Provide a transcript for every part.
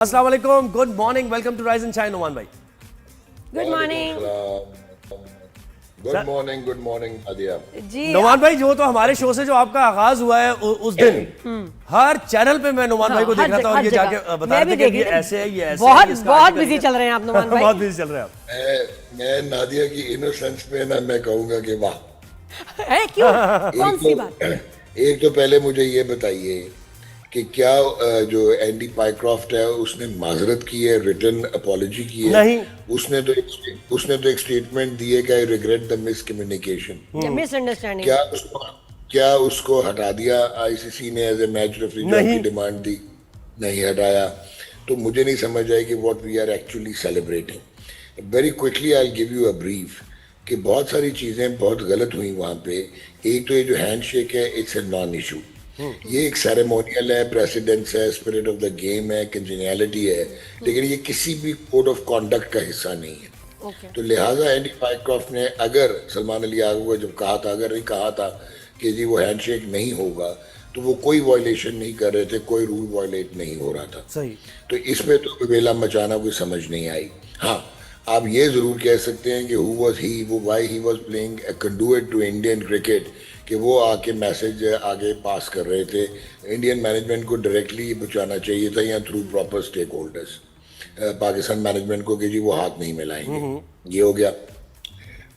अस्सलाम वालेकुम, good morning, welcome to rise and shine Numan भाई। Good morning good morning Aadiya ji. Numan भाई, जो तो हमारे शो से जो आपका आगाज हुआ है उस दिन हर चैनल पे मैं नुमान भाई को देख रहा था और ये जाके बता रहे थे कि ये ऐसे है, ये ऐसे है, बहुत इसका बहुत आर्टिकल बिजी है। चल रहे हैं आप नुमान भाई। बहुत बिजी चल रहे हैं आप। मैं नादिया की इनोसेंस पे ना मैं कहूंगा कि वाह। है क्यों? कौन सी बात? एक तो पहले मुझे ये बताइए कि क्या जो एंडी पाइक्रॉफ्ट है उसने माजरत की है, रिटन अपॉलॉजी की है? नहीं। उसने तो एक स्टेटमेंट दी है कि I regret the miscommunication. Misunderstanding. क्या उसको हटा दिया आईसीसी ने एज ए मैच रेफरी जो नहीं। आपकी डिमांड थी? नहीं हटाया। तो मुझे नहीं समझ आई कि what we are actually celebrating. Very quickly I give you a brief कि बहुत सारी चीज़ें बहुत गलत हुई वहाँ पे। एक तो ये जो हैंडशेक है, इट्स ए नॉन इशू। ये एक सेरेमोनियल है, प्रेसिडेंस है, स्पिरिट ऑफ द गेम है, कंजेनियलिटी है, लेकिन ये किसी भी कोड ऑफ कॉन्डक्ट का हिस्सा नहीं है। तो लिहाजा एंडी पाइक्रॉफ्ट ने अगर सलमान अली आगू को जब कहा था, अगर नहीं कहा था कि जी वो हैंडशेक नहीं होगा, तो वो कोई वायलेशन नहीं कर रहे थे, कोई रूल वायलेट नहीं हो रहा था। सही। तो इसमें तो वेला मचाना कोई समझ नहीं आई। हाँ, आप ये जरूर कह सकते हैं कि हु वाज ही, वो why he was playing a conduit to Indian cricket, कि वो आके मैसेज आगे पास कर रहे थे। इंडियन मैनेजमेंट को डायरेक्टली बचाना चाहिए था या through proper stake holders Pakistan management को कि जी वो हाथ नहीं मिलाएंगे। ये हो गया।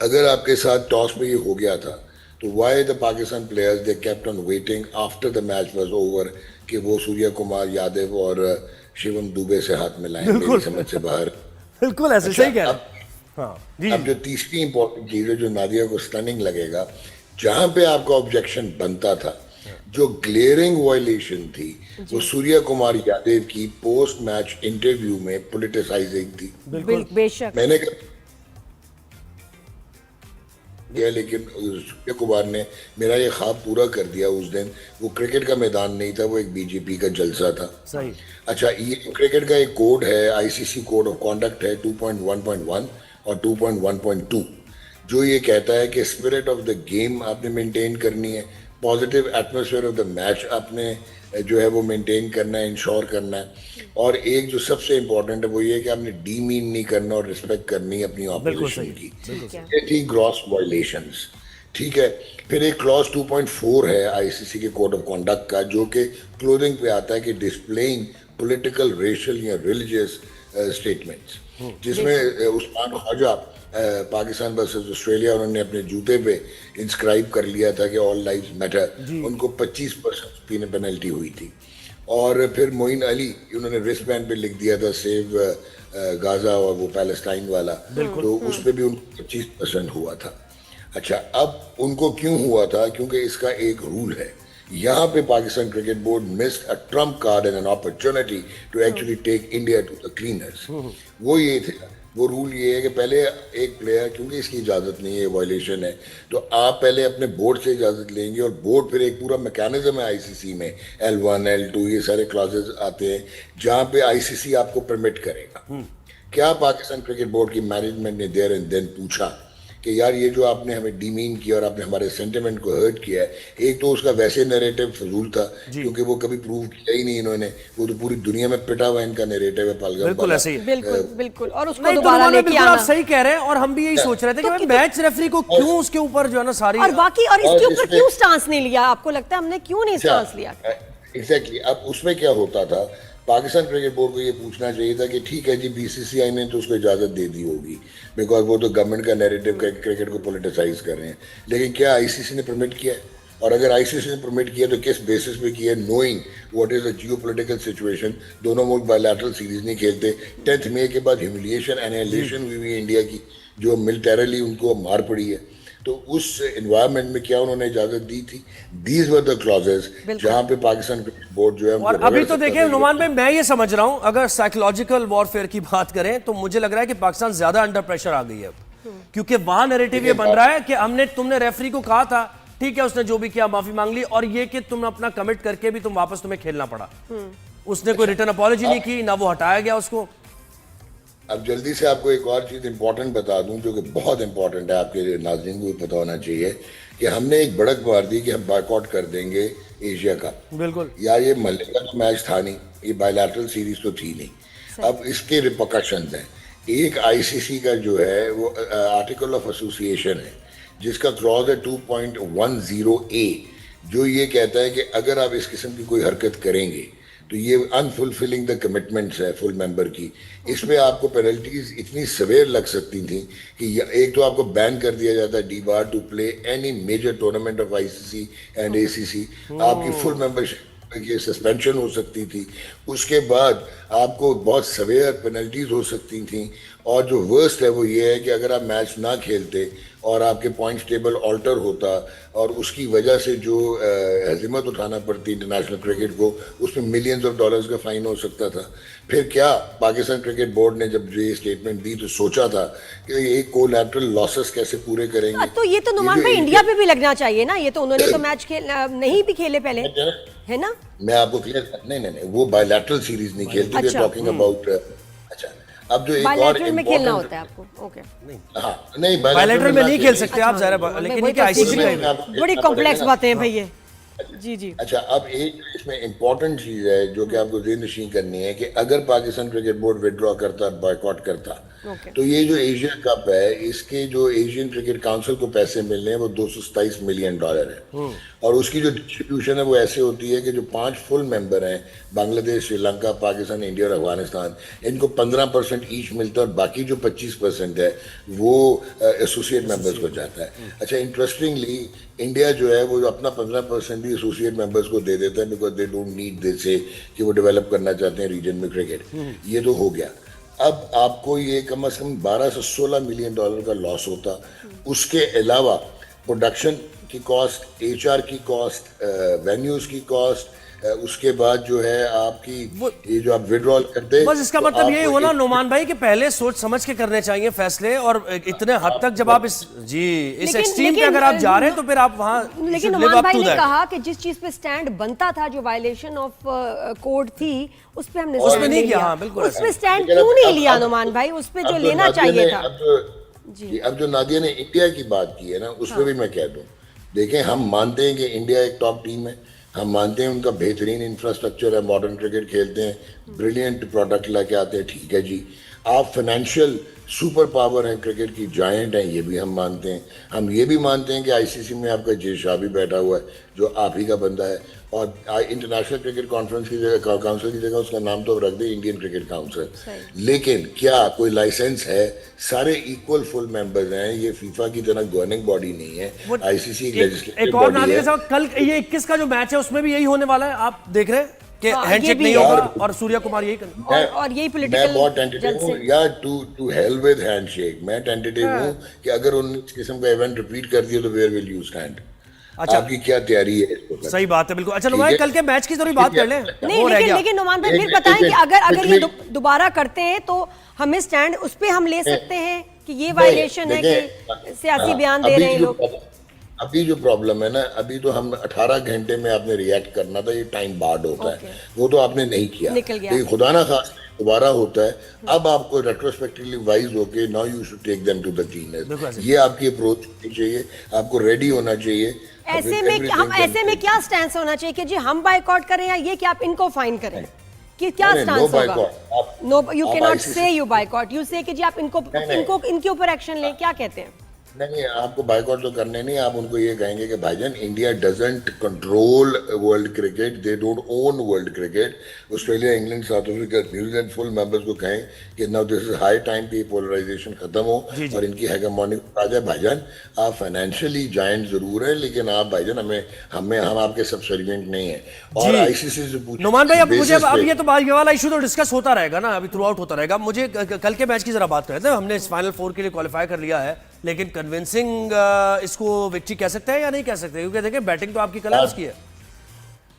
अगर आपके साथ टॉस में ये हो गया था तो why the Pakistan players they kept on waiting after the match was over कि वो सूर्य कुमार यादव और शिवम दुबे से हाथ मिलाएं? मेरी समझ से बाहर। बिल्कुल ऐसे। अच्छा, सही कह रहे हैं। हाँ जी। अब जो तीसरी इंपॉर्टेंट चीज है जो नादिया को स्टनिंग लगेगा, जहां पे आपका ऑब्जेक्शन बनता था, जो ग्लेयरिंग वायलेशन थी, वो सूर्य कुमार यादव की पोस्ट मैच इंटरव्यू में पॉलिटिसाइजिंग थी। बेशक। मैंने किया, लेकिन सूर्य कुमार ने मेरा ये ख्वाब पूरा कर दिया उस दिन। वो क्रिकेट का मैदान नहीं था, वो एक बीजेपी का जलसा था। सही। अच्छा, ये क्रिकेट का एक कोड है, आईसीसी कोड ऑफ कॉन्डक्ट है 2.1.1 और 2.1.2, जो ये कहता है कि स्पिरिट ऑफ द गेम आपने मेंटेन करनी है, positive atmosphere of the match आपने जो है वो मेंटेन करना है, इंश्योर करना है, और एक जो सबसे इंपॉर्टेंट है वो ये कि आपने डीमीन नहीं करना और रिस्पेक्ट करनी है अपनी ऑपोजिशन की। ये थी ग्रॉस वायलेशंस। ठीक है। फिर एक क्लॉज 2.4 है आईसीसी के कोड ऑफ कॉन्डक्ट का, जो कि क्लोथिंग पे आता है कि डिस्प्लेइंग पॉलिटिकल, रेशियल या रिलीजियस स्टेटमेंट्स, जिसमें उस्मान ख्वाजा पाकिस्तान वर्सेस ऑस्ट्रेलिया उन्होंने अपने जूते पे इंस्क्राइब कर लिया था कि ऑल लाइव्स मैटर, उनको 25% पेनल्टी हुई थी। और फिर मोइन अली उन्होंने रिस्ट बैंड पे लिख दिया था सेव गाजा और वो पैलेस्टाइन वाला, तो उस पर भी उनको 25% हुआ था। अच्छा, अब उनको क्यों हुआ था? क्योंकि इसका एक रूल है। यहाँ पे Pakistan cricket board missed a trump card and an opportunity to actually take India to the cleaners. वो ये थे, वो रूल ये है कि पहले एक प्लेयर, क्योंकि इसकी इजाज़त नहीं है, वायलेशन है, तो आप पहले अपने बोर्ड से इजाज़त लेंगे और बोर्ड फिर एक पूरा मैकेनिज्म है आईसीसी में, L1 L2 ये सारे क्लॉजेज आते हैं जहाँ पे आईसीसी आपको परमिट करेगा। क्या पाकिस्तान क्रिकेट बोर्ड की मैनेजमेंट ने देयर एंड देन पूछा कि यार ये जो आपने हमें डीमीन किया और आपने हमारे सेंटिमेंट को हर्ट किया है? एक तो उसका वैसे नैरेटिव फजूल था क्योंकि वो कभी प्रूव किया ही नहीं इन्होंने, वो तो पूरी दुनिया में पिटा हुआ इनका नैरेटिव है पलगम। बिल्कुल ऐसे ही। बिल्कुल और उसको नहीं, दोबारा लेके बिल्कुल आप आना। सही कह रहे हैं और हम भी यही सोच रहे थे कि भाई मैच रेफरी को क्यों उसके ऊपर जो है ना सारी और बाकी और इसके ऊपर इसमें- क्यों स्टांस नहीं लिया? आपको लगता है हमने क्यों नहीं स्टांस लिया? एग्जैक्टली। अब उसमें क्या होता था, पाकिस्तान क्रिकेट बोर्ड को ये पूछना चाहिए था कि ठीक है जी, बीसीसीआई ने तो उसको इजाजत दे दी होगी बिकॉज वो तो गवर्नमेंट का नैरेटिव क्रिकेट को पॉलिटिसाइज कर रहे हैं, लेकिन क्या आईसीसी ने परमिट किया है? और अगर आईसीसी ने परमिट किया तो किस बेसिस पे किया? Knowing what is the geopolitical situation. दोनों मुल्क बायलैटरल सीरीज नहीं खेलते। 10 मई के बाद ह्यूमिलिएशन, एनाइलेशन हुई हुई इंडिया की, जो मिलिटरीली उनको मार पड़ी है। तो उस एनवायरनमेंट में क्या उन्होंने इजाजत दी थी? दीज वर द क्लॉजेस जहां पे पाकिस्तान क्रिकेट बोर्ड जो है और अभी तो देखिए नुमान भाई, मैं ये समझ रहा हूं अगर साइकोलॉजिकल वॉरफेयर की बात करें तो मुझे लग रहा है कि पाकिस्तान ज्यादा अंडर प्रेशर आ गई है, क्योंकि वहां नैरेटिव ये बन रहा है कि तुमने रेफरी को कहा था, ठीक है उसने जो भी किया माफी मांग ली, और ये कि तुम अपना कमिट करके भी तुम वापस तुम्हें खेलना पड़ा। उसने कोई रिटर्न अपॉलॉजी नहीं की, ना वो हटाया गया उसको। अब जल्दी से आपको एक और चीज़ इंपॉर्टेंट बता दूं जो कि बहुत इंपॉर्टेंट है, आपके नाज़रीन को भी पता होना चाहिए कि हमने एक बढ़क मार दी कि हम बायकॉट कर देंगे एशिया कप। बिल्कुल। या ये मल्ले का तो मैच था नहीं, ये बायलैटरल सीरीज तो थी नहीं, अब इसके रिपरकशंस हैं। एक आईसीसी का जो है वो आर्टिकल ऑफ एसोसिएशन है जिसका क्लॉज है 2.10A, जो ये कहता है कि अगर आप इस किस्म की कोई हरकत करेंगे तो ये अनफुलफिलिंग द कमिटमेंट्स है फुल मेंबर की। इसमें आपको पेनल्टीज इतनी सवेर लग सकती थी कि एक तो आपको बैन कर दिया जाता है debar to play any major tournament of ICC and ACC, आपकी फुल मेंबरशिप की सस्पेंशन हो सकती थी, उसके बाद आपको बहुत सवेयर पेनल्टीज हो सकती थी, और जो वर्स्ट है वो ये है कि अगर आप मैच ना खेलते और आपके पॉइंट्स टेबल ऑल्टर होता और उसकी वजह से जो हज़ीमत उठाना पड़ती इंटरनेशनल क्रिकेट को, उसमें मिलियंस ऑफ डॉलर्स का फाइन हो सकता था। फिर क्या पाकिस्तान क्रिकेट बोर्ड ने जब ये स्टेटमेंट दी तो सोचा था कि एक कोलैटरल लॉसेस कैसे पूरे करेंगे। तो ये तो नुमान भाई इंडिया पे भी लगना चाहिए ना, ये तो उन्होंने तो मैच नहीं भी खेले पहले, है ना? मैं आपको क्लियर नहीं वो बायलैटरल सीरीज नहीं खेलती, वी आर टॉकिंग अबाउट। अच्छा, अब जो एक और बायलैटरल में खेलना होता है आपको, ओके। हाँ नहीं, बायलैटरल में नहीं खेल सकते आप ज़रा, लेकिन ये आईसीसी का बड़ी कॉम्प्लेक्स बातें हैं भाई ये। जी जी। अच्छा, अब एक इसमें इंपॉर्टेंट चीज है जो कि आपको ज़हन-नशीं करनी है कि अगर पाकिस्तान क्रिकेट बोर्ड विड्रॉ करता, बॉयकॉट करता, तो ये जो एशिया कप है इसके जो एशियन क्रिकेट काउंसिल को पैसे मिलने हैं वो $227 मिलियन है, और उसकी जो डिस्ट्रीब्यूशन है वो ऐसे होती है कि जो 5 फुल मेंबर हैं, बांग्लादेश, श्रीलंका, पाकिस्तान, इंडिया और अफगानिस्तान, इनको 15% ईच मिलता है और बाकी जो 25% है वो एसोसिएट मेंबर्स को जाता है। अच्छा, इंटरेस्टिंगली इंडिया जो है वो अपना 15% भी एसोसिएट मेंबर्स को दे देता है, because they don't need this, कि वो डेवलप करना चाहते हैं रीजन में क्रिकेट। ये तो हो गया। अब आपको ये कम से कम 12 से 16 मिलियन डॉलर का लॉस होता। उसके अलावा प्रोडक्शन की कॉस्ट, एचआर की कॉस्ट, वेन्यूज की कॉस्ट, उसके बाद जो है आपकी ये जो आप विड्रॉल करते हैं, बस इसका तो मतलब ये आपको हुआ ना नुमान भाई कि पहले सोच समझ के करने चाहिए फैसले, और इतने हद तक जब आप इस एक्सट्रीम पे अगर आप जा रहे हैं तो फिर आप वहां। लेकिन नुमान भाई ने कहा कि जिस चीज पे स्टैंड बनता था, जो वायलेशन ऑफ कोड थी, उस पे हमने उसमें नहीं किया। हाँ बिल्कुल, उस पे स्टैंड क्यों नहीं लिया नुमान भाई? उस पे जो लेना चाहिए था। अब जो नादिया ने इंडिया की बात की है ना, उस पर भी मैं कह दूं, देखें, हम मानते हैं कि इंडिया एक टॉप टीम है, हम मानते हैं उनका बेहतरीन इंफ्रास्ट्रक्चर है, मॉडर्न क्रिकेट खेलते हैं, ब्रिलियंट प्रोडक्ट लेके आते हैं, ठीक है जी। आप फाइनेंशियल सुपर पावर हैं, क्रिकेट की जायंट हैं, ये भी हम मानते हैं। हम ये भी मानते हैं कि आईसीसी में आपका जय शाह भी बैठा हुआ है जो आप ही का बंदा है, और इंटरनेशनल क्रिकेट कॉन्फ्रेंस की जगह, काउंसिल की जगह उसका नाम तो रख दे इंडियन क्रिकेट काउंसिल। लेकिन क्या कोई लाइसेंस है? सारे इक्वल फुल मेंबर्स हैं, ये फीफा की तरह गवर्निंग बॉडी नहीं है, आईसीसी एक लेजिस्लेटिव बॉडी है। कल ये 21 का जो मैच है उसमें भी यही होने वाला है, आप देख रहे हैं कि हैंडशेक नहीं होगा और सूर्या कुमार यही और यही पॉलिटिकल। मैं बहुत टेंटेटिव हूं या टू हेल विद हैंडशेक, मैं टेंटेटिव हूं कि अगर उन किस्म का इवेंट रिपीट कर दिया तो वेयर विल यू स्टैंड? अच्छा, आपकी क्या तैयारी है इसको? सही बात है, बिल्कुल। अच्छा नुमान, कल के मैच की थोड़ी बात कर लें। नहीं, लेकिन नुमान भाई फिर बताएं कि अगर ये दोबारा करते हैं तो हमें स्टैंड उस पे हम ले सकते हैं कि ये वायलेशन है कि सियासी बयान दे रहे हैं लोग। अभी जो प्रॉब्लम है ना, अभी तो हम 18 घंटे में आपने रिएक्ट करना था, ये टाइम बार्ड होता है, वो तो आपने नहीं किया, लेकिन खुदा ना खास दोबारा होता है। अब आपको रेट्रोस्पेक्टिवली वाइज होके now you should take them to the cleaners, ये आपकी अप्रोच होनी चाहिए, आपको रेडी होना चाहिए। ऐसे में क्या स्टैंस होना चाहिए कि जी हम बायकॉट करें या ये कि आप इनको फाइन करें, कि क्या स्टैंस होगा? नो, यू कैन नॉट से यू बायकॉट, यू से कि जी आप इनको इनके ऊपर एक्शन लें, क्या कहते हैं? नहीं, आपको बायकॉट तो करने नहीं, आप उनको ये कहेंगे कि भाईजान India doesn't control world cricket, they don't own world cricket. Australia, England, south Africa, New Zealand full members को कहें कि now this is high time कि पोलराइजेशन खत्म हो और इनकी हेगेमोनी आ जाए। भाईजान आप फाइनेंशियली जायंट जरूर है, लेकिन आप भाईजान हम आपके सबसर्विएंट नहीं है। और आईसीसी से पूछे नुमान भाई, अब मुझे अब ये तो ये वाला इशू तो डिस्कस होता रहेगा ना, अभी थ्रू आउट होता रहेगा। मुझे कल के मैच की जरा बात करते हैं। हमने इस फाइनल 4 के लिए क्वालिफाई कर लिया है, लेकिन कन्विंसिंग इसको विक्ट्री कह सकते हैं या नहीं कह सकते? क्योंकि देखिए बैटिंग तो आपकी कलास की है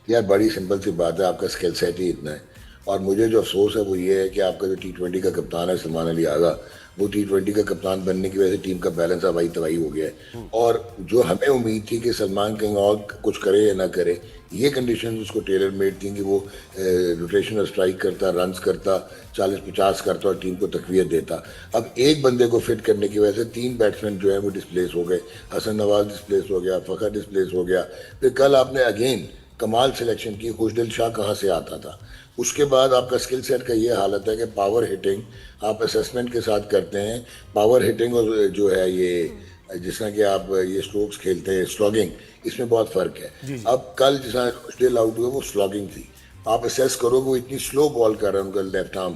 यार, बड़ी सिंपल सी बात है, आपका स्किल सेट ही इतना है। और मुझे जो अफसोस है वो ये है कि आपका जो T20 का कप्तान है सलमान अली आगा, वो T20 का कप्तान बनने की वजह से टीम का बैलेंस हवाई तबाही हो गया है। और जो हमें उम्मीद थी कि सलमान कहीं और कुछ करे या ना करे, ये कंडीशन उसको टेलर मेड थी कि वो रोटेशनल स्ट्राइक करता, रन्स करता, 40-50 करता और टीम को तकवीत देता। अब एक बंदे को फिट करने की वजह से 3 बैट्समैन जो है वो डिस्प्लेस हो गए। हसन नवाज डिस्प्लेस हो गया, फ़खर डिस्प्लेस हो गया। फिर कल आपने अगेन कमाल सिलेक्शन की, खुशदिल शाह कहाँ से आता था। उसके बाद आपका स्किल सेट का ये हालत है कि पावर हिटिंग आप असेसमेंट के साथ करते हैं, पावर हिटिंग और जो है ये जिस तरह कि आप ये स्ट्रोक्स खेलते हैं स्लॉगिंग, इसमें बहुत फर्क है। अब कल जिस तरह खुशदिल आउट हुआ वो स्लॉगिंग थी, आप असेस करो वो इतनी स्लो बॉल कर रहा है, उनका लेफ्ट आर्म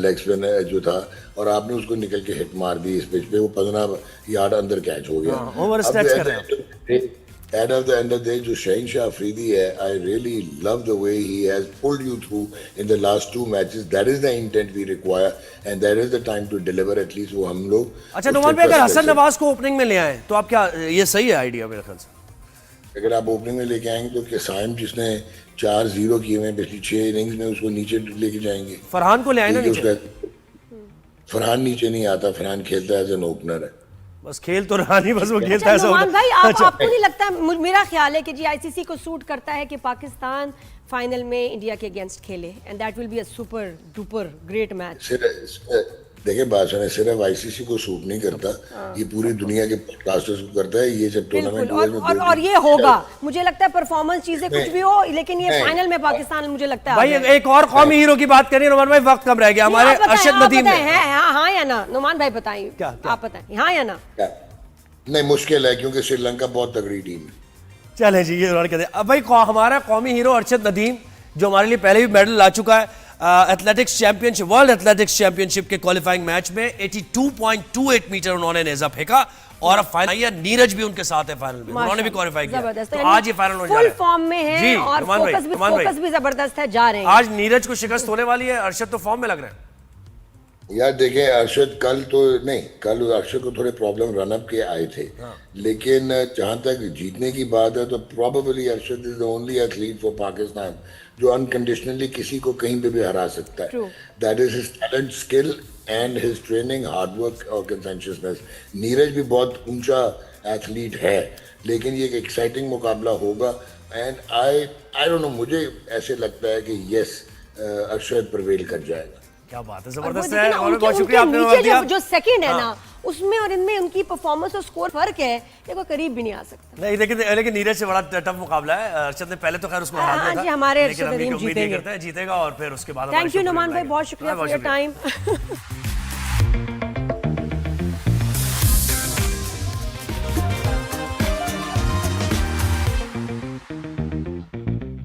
लेग स्पिन जो था, और आपने उसको निकल के हिट मार दी इस पिच पे, वो 15 यार्ड अंदर कैच हो गया। ओवर स्ट्रेच कर रहे हैं। At the end of the day, जो शहनशाह अफरीदी है, I really love the way he has pulled you through in the last 2 matches. That is the intent we require, and that is the time to deliver at least वो हम लोग। अच्छा नुमान भाई, अगर हसन नवाज को ओपनिंग में ले आए तो आप क्या, ये सही है आइडिया मेरे ख्याल से? अगर आप ओपनिंग में लेके आएंगे तो साइम जिसने 4-0 किए हुए पिछली 6 इनिंग्स में, उसको नीचे लेके जाएंगे। फरहान को ले आए ना नीचे। फरहान नीचे नहीं आता, फरहान खेलता है एज एन ओपनर है, बस खेल तो रहा नहीं, बस वो खेलता है। नुमान भाई, आपको नहीं लगता, मेरा ख्याल है कि जी आईसीसी को सूट करता है कि पाकिस्तान फाइनल में इंडिया के अगेंस्ट खेले, and that will be a super duper great match. देखिए बात सुने, सिर्फ आईसीसी को सूट नहीं करता, ये पूरी दुनिया के पॉडकास्टर्स को करता है। ये जब टूर्नामेंट और ये होगा, मुझे लगता है परफॉर्मेंस चीजें कुछ भी हो, लेकिन ये फाइनल में पाकिस्तान मुझे लगता है। भाई एक और कौमी हीरो की बात करिए नुमान भाई, वक्त कम रह गया हमारे। अरशद नदीम है, हाँ या ना? नुमान भाई बताइए, आप बताएं हाँ या ना? नहीं, मुश्किल है क्योंकि श्रीलंका बहुत तगड़ी टीम है। चले जी, ये कहते हैं। अब भाई हमारा कौमी हीरो अरशद नदीम, जो हमारे लिए पहले भी मेडल ला चुका है athletics championship, world athletics championship के क्वालिफाइंग मैच में 82.28 मीटर उन्होंने नेजा फेंका, और अब फाइनल नीरज भी उनके साथ है फाइनल में, उन्होंने भी क्वालिफाई किया। तो आज ये फाइनल हो जा रहा है, फुल फॉर्म में है और फोकस भी जबरदस्त है, जा रहे हैं। आज नीरज को शिकस्त होने वाली है, अरशद तो फॉर्म में लग रहे हैं। यार देखें, अरशद कल अरशद को थोड़े प्रॉब्लम रनअप के आए थे, लेकिन जहां तक जीतने की बात है तो probably Arshad is the only athlete for Pakistan जो अनकंडीशनली किसी को कहीं पे भी हरा सकता है। That is his talent, skill and his training, hard work और कंसेंशसनेस। नीरज भी बहुत ऊंचा एथलीट है, लेकिन ये एक एक्साइटिंग मुकाबला होगा, एंड आई डोंट नो, मुझे ऐसे लगता है कि यस अरशद प्रिवेल कर जाएगा। क्या बात है, जबरदस्त है, और बहुत शुक्रिया आपने वक्त दिया। जो सेकंड है ना, उसमें और इनमें उनकी परफॉर्मेंस और स्कोर फर्क है, देखो करीब भी नहीं आ सकता। नहीं लेकिन नीरज से बड़ा टफ मुकाबला है। अरशद ने पहले तो खैर उसको हरा दिया था, हमारे लेकिन अभी उम्मीद नहीं करता है जीतेगा, और फिर उसके बाद थैंक यू नुमान भाई, बहुत शुक्रिया फॉर योर टाइम।